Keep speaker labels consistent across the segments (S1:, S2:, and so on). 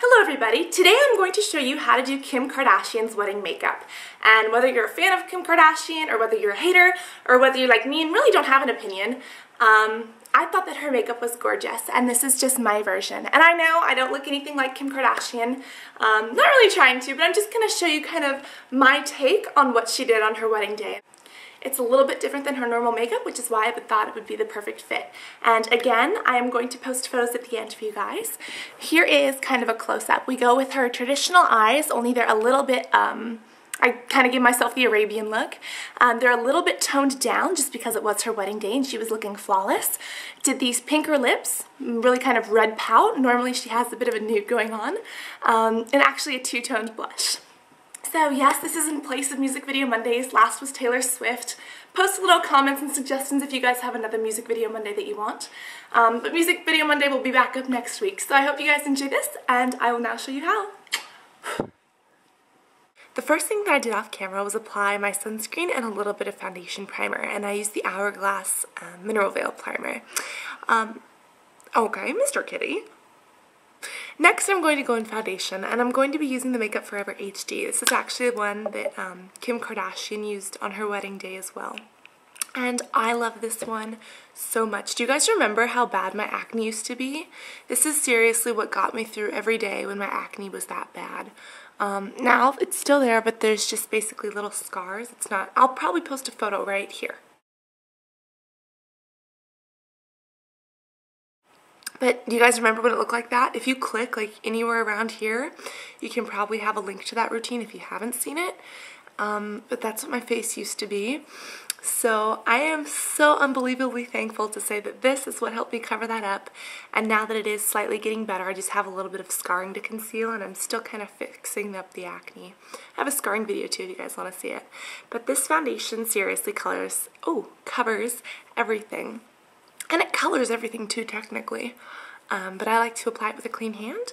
S1: Hello everybody! Today I'm going to show you how to do Kim Kardashian's wedding makeup. And whether you're a fan of Kim Kardashian or whether you're a hater or whether you're like me and really don't have an opinion, I thought that her makeup was gorgeous and this is just my version. And I know I don't look anything like Kim Kardashian, not really trying to, but I'm just going to show you kind of my take on what she did on her wedding day. It's a little bit different than her normal makeup, which is why I thought it would be the perfect fit. And again, I am going to post photos at the end for you guys. Here is kind of a close-up. We go with her traditional eyes, only they're a little bit, I kind of give myself the Arabian look. They're a little bit toned down just because it was her wedding day and she was looking flawless. Did these pinker lips, really kind of red pout. Normally she has a bit of a nude going on. And actually a two-toned blush. So yes, this is in place of Music Video Mondays. Last was Taylor Swift. Post little comments and suggestions if you guys have another Music Video Monday that you want. But Music Video Monday will be back up next week. So I hope you guys enjoy this, and I will now show you how. The first thing that I did off camera was apply my sunscreen and a little bit of foundation primer, and I used the Hourglass Mineral Veil Primer. Okay, Mr. Kitty. Next, I'm going to go in foundation, and I'm going to be using the Makeup Forever HD. This is actually one that Kim Kardashian used on her wedding day as well. And I love this one so much. Do you guys remember how bad my acne used to be? This is seriously what got me through every day when my acne was that bad. Now, it's still there, but there's just basically little scars. It's not, I'll probably post a photo right here. But do you guys remember when it looked like that? If you click like anywhere around here, you can probably have a link to that routine if you haven't seen it. But that's what my face used to be. So I am so unbelievably thankful to say that this is what helped me cover that up. And now that it is slightly getting better, I just have a little bit of scarring to conceal and I'm still kind of fixing up the acne. I have a scarring video too if you guys want to see it. But this foundation seriously covers everything. And it colors everything too, technically. But I like to apply it with a clean hand.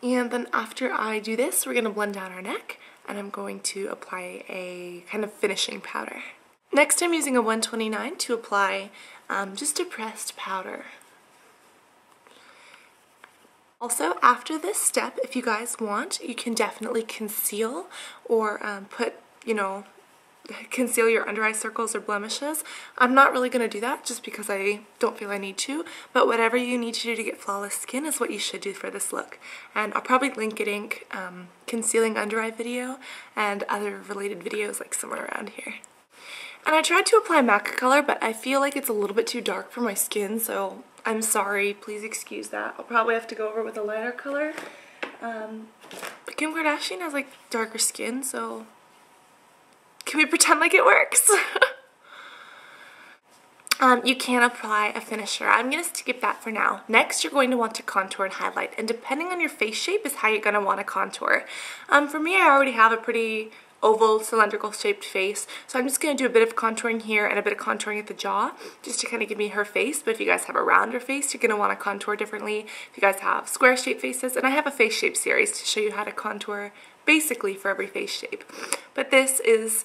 S1: And then after I do this, we're going to blend down our neck. And I'm going to apply a kind of finishing powder. Next, I'm using a 129 to apply just a pressed powder. Also, after this step, if you guys want, you can definitely conceal or conceal your under eye circles or blemishes. I'm not really going to do that just because I don't feel I need to, but whatever you need to do to get flawless skin is what you should do for this look. And I'll probably link it concealing under eye video and other related videos like somewhere around here. And I tried to apply MAC color, but I feel like it's a little bit too dark for my skin, so I'm sorry, please excuse that. I'll probably have to go over with a lighter color. But Kim Kardashian has like darker skin, so can we pretend like it works? You can apply a finisher. I'm going to skip that for now. Next, you're going to want to contour and highlight. And depending on your face shape is how you're going to want to contour. For me, I already have a pretty oval, cylindrical shaped face. So I'm just going to do a bit of contouring here and a bit of contouring at the jaw just to kind of give me her face. But if you guys have a rounder face, you're going to want to contour differently. If you guys have square shaped faces, and I have a face shape series to show you how to contour basically for every face shape. But this is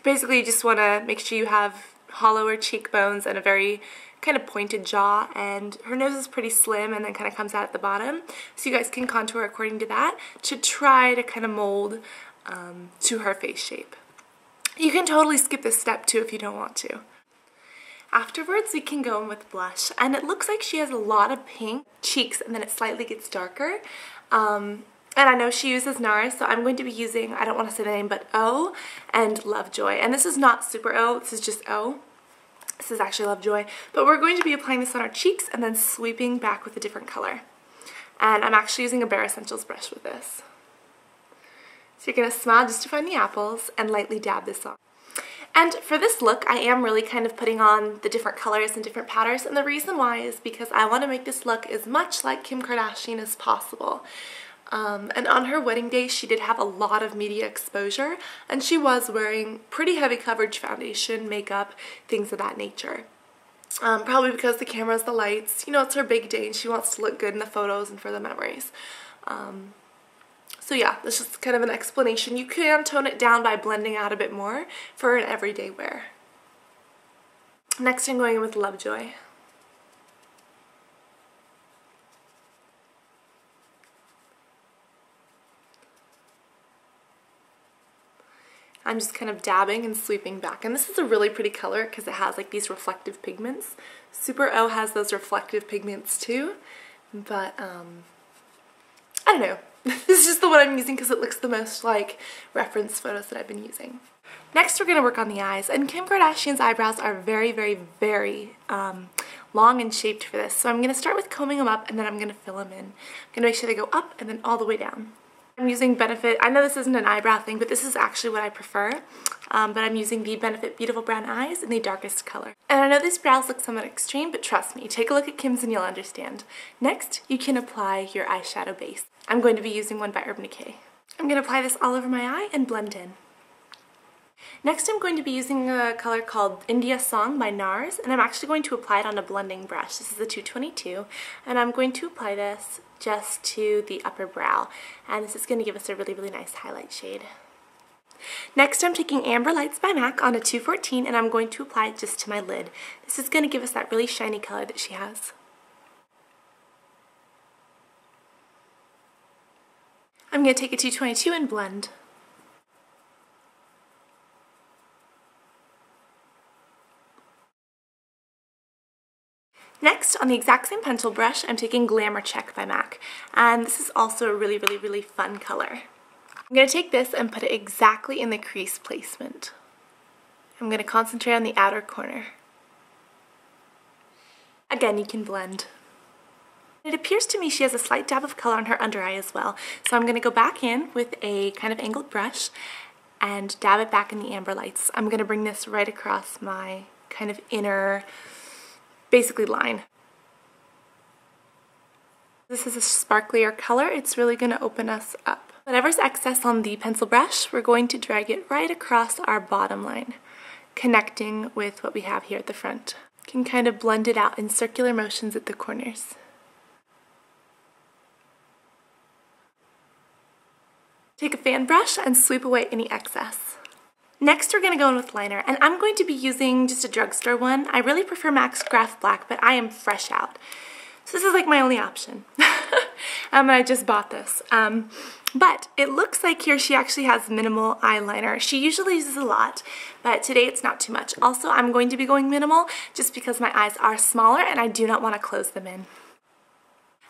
S1: basically you just want to make sure you have hollower cheekbones and a very kind of pointed jaw, and her nose is pretty slim and then kind of comes out at the bottom. So you guys can contour according to that to try to kind of mold to her face shape. You can totally skip this step too if you don't want to. Afterwards, we can go in with blush, and it looks like she has a lot of pink cheeks and then it slightly gets darker. And I know she uses NARS, so I'm going to be using, I don't want to say the name, but O and Lovejoy. And this is not Super O, this is just O. This is actually Lovejoy. But we're going to be applying this on our cheeks and then sweeping back with a different color. And I'm actually using a Bare Essentials brush with this. So you're going to smile just to find the apples and lightly dab this on. And for this look, I am really kind of putting on the different colors and different powders, and the reason why is because I want to make this look as much like Kim Kardashian as possible. And on her wedding day, she did have a lot of media exposure, and she was wearing pretty heavy coverage foundation, makeup, things of that nature. Probably because the cameras, the lights, you know, it's her big day and she wants to look good in the photos and for the memories. So yeah, this is kind of an explanation. You can tone it down by blending out a bit more for an everyday wear. Next, I'm going in with Lovejoy. I'm just kind of dabbing and sweeping back. And this is a really pretty color because it has like these reflective pigments. Super O has those reflective pigments too, but I don't know. This is just the one I'm using because it looks the most like reference photos that I've been using. Next, we're going to work on the eyes, and Kim Kardashian's eyebrows are very, very, very long and shaped for this. So I'm going to start with combing them up, and then I'm going to fill them in. I'm going to make sure they go up and then all the way down. I'm using Benefit. I know this isn't an eyebrow thing, but this is actually what I prefer. But I'm using the Benefit Beautiful Brown Eyes in the darkest color. And I know these brows look somewhat extreme, but trust me, take a look at Kim's and you'll understand. Next, you can apply your eyeshadow base. I'm going to be using one by Urban Decay. I'm going to apply this all over my eye and blend in. Next, I'm going to be using a color called India Song by NARS, and I'm actually going to apply it on a blending brush. This is the 222, and I'm going to apply this just to the upper brow, and this is going to give us a really, really nice highlight shade. Next, I'm taking Amber Lights by MAC on a 214, and I'm going to apply it just to my lid. This is going to give us that really shiny color that she has. I'm going to take a 222 and blend. Next, on the exact same pencil brush, I'm taking Glamour Check by MAC, and this is also a really, really, really fun color. I'm going to take this and put it exactly in the crease placement. I'm going to concentrate on the outer corner. Again, you can blend. It appears to me she has a slight dab of color on her under eye as well, so I'm going to go back in with a kind of angled brush and dab it back in the Amber Lights. I'm going to bring this right across my kind of inner, basically line. This is a sparklier color. It's really going to open us up. Whatever's excess on the pencil brush, we're going to drag it right across our bottom line, connecting with what we have here at the front. You can kind of blend it out in circular motions at the corners. Take a fan brush and sweep away any excess. Next, we're going to go in with liner, and I'm going to be using just a drugstore one. I really prefer MAC's Craft Black, but I am fresh out. So this is like my only option. And I just bought this. But it looks like here she actually has minimal eyeliner. She usually uses a lot, but today it's not too much. Also, I'm going to be going minimal just because my eyes are smaller and I do not want to close them in.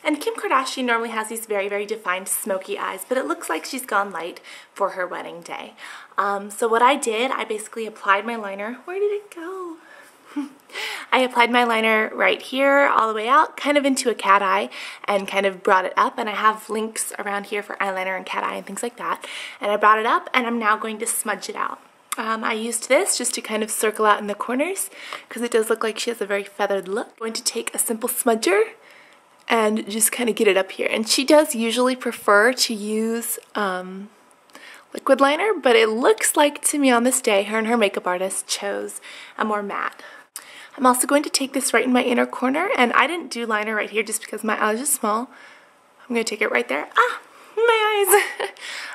S1: And Kim Kardashian normally has these very, very defined smoky eyes, but it looks like she's gone light for her wedding day. So what I did, I basically applied my liner. Where did it go? I applied my liner right here all the way out, kind of into a cat eye, and kind of brought it up. And I have links around here for eyeliner and cat eye and things like that. And I brought it up, and I'm now going to smudge it out. I used this just to kind of circle out in the corners because it does look like she has a very feathered look. I'm going to take a simple smudger and just kind of get it up here. And she does usually prefer to use liquid liner, but it looks like to me on this day, her and her makeup artist chose a more matte. I'm also going to take this right in my inner corner, and I didn't do liner right here just because my eyes are small. I'm going to take it right there. Ah, my eyes!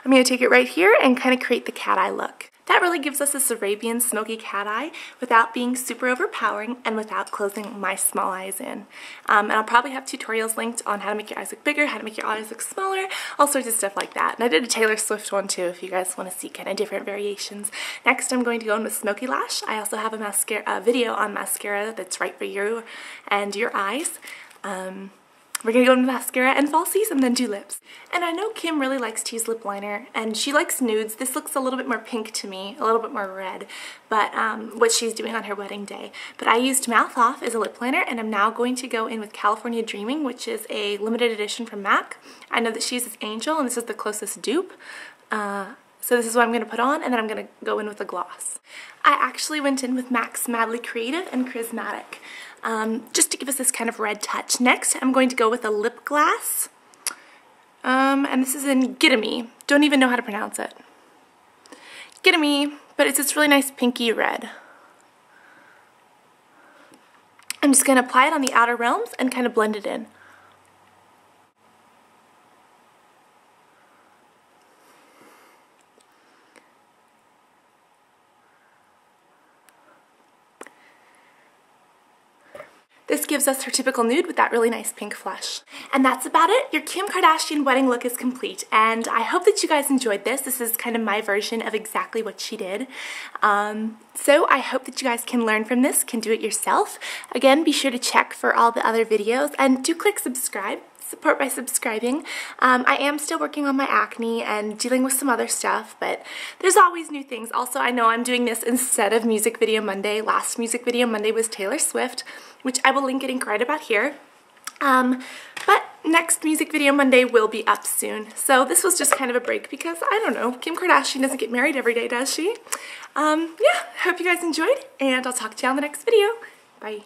S1: I'm going to take it right here and kind of create the cat eye look. That really gives us this Arabian smoky cat eye without being super overpowering and without closing my small eyes in. And I'll probably have tutorials linked on how to make your eyes look bigger, how to make your eyes look smaller, all sorts of stuff like that. And I did a Taylor Swift one too if you guys want to see kind of different variations. Next, I'm going to go in with Smoky Lash. I also have a mascara video on mascara that's right for you and your eyes. We're going to go into mascara and falsies and then do lips. And I know Kim really likes to use lip liner, and she likes nudes. This looks a little bit more pink to me, a little bit more red, but what she's doing on her wedding day. But I used Mouth Off as a lip liner, and I'm now going to go in with California Dreaming, which is a limited edition from MAC. I know that she uses Angel, and this is the closest dupe. So this is what I'm going to put on, and then I'm going to go in with a gloss. I actually went in with MAC's Madly Creative and Charismatic, just to give us this kind of red touch. Next, I'm going to go with a lip gloss, and this is in Get-A-Me. Don't even know how to pronounce it. Get-A-Me, but it's this really nice pinky red. I'm just going to apply it on the outer realms and kind of blend it in. This gives us her typical nude with that really nice pink flush. And that's about it. Your Kim Kardashian wedding look is complete, and I hope that you guys enjoyed this. This is kind of my version of exactly what she did. So I hope that you guys can learn from this, can do it yourself. Again, be sure to check for all the other videos, and do click subscribe. Support by subscribing. I am still working on my acne and dealing with some other stuff, but there's always new things. Also, I know I'm doing this instead of Music Video Monday. Last Music Video Monday was Taylor Swift, which I will link it right about here. But next Music Video Monday will be up soon. So this was just kind of a break because, I don't know, Kim Kardashian doesn't get married every day, does she? Yeah, hope you guys enjoyed, and I'll talk to you on the next video. Bye.